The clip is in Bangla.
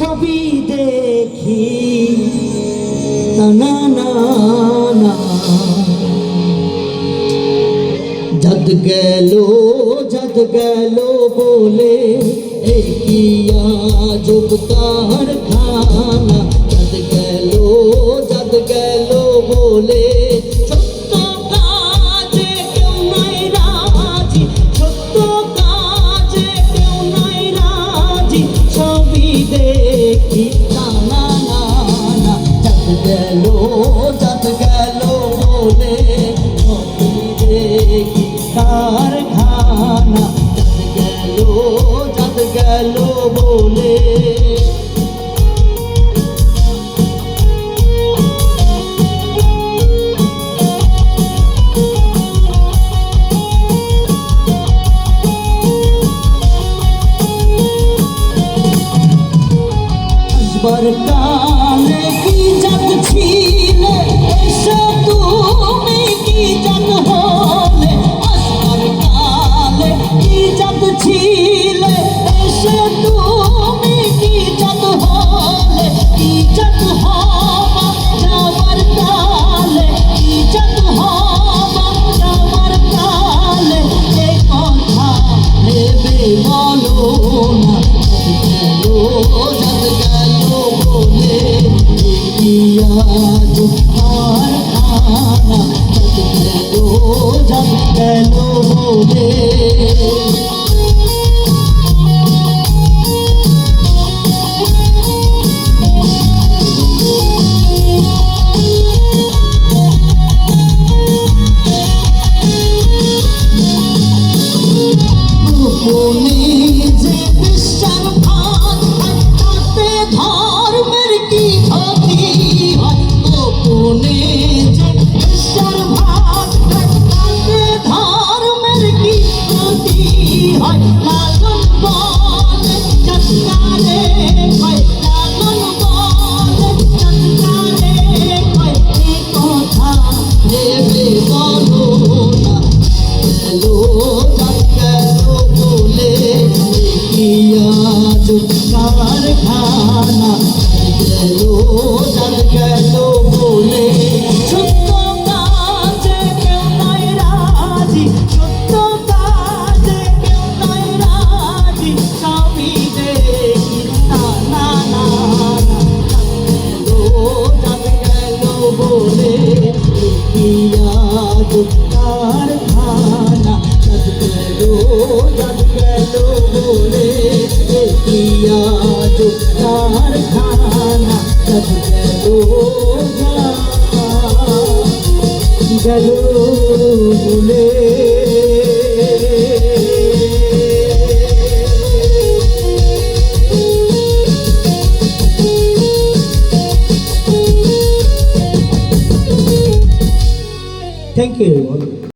ছবি দেখি না না না जद गलो बोले किया जुबतार खाना जद गलो बोले ছোট্ট কাজে কেউ নাই রাজি ছোট্ট কাজে কেউ নাই রাজি ছবি দেখি না না না না जद गलो बोले ছবি দেখি कारखाना जद गलो बोले असबर काले की जद छीले ऐसे तुम्हें की जद होले जद छीले ऐसे তুমি কি জদ হলে কি জদ হবা যাবার কালে কি জদ হবা যাবার কালে এ কথা ভেবে বলো না জদ গেল বলে কিয়া জুহার খানা जद गल बोले कारखाना जद गलो बोले ছোট্ট কাজে কেউ নাই রাজি ছোট্ট কাজে কেউ নাই রাজি ছবি দেখি না না না জদ গলো বলে কিয়া कारखाना जद गलो बोले किया कारखाना जद गलो बोले थैंक यू।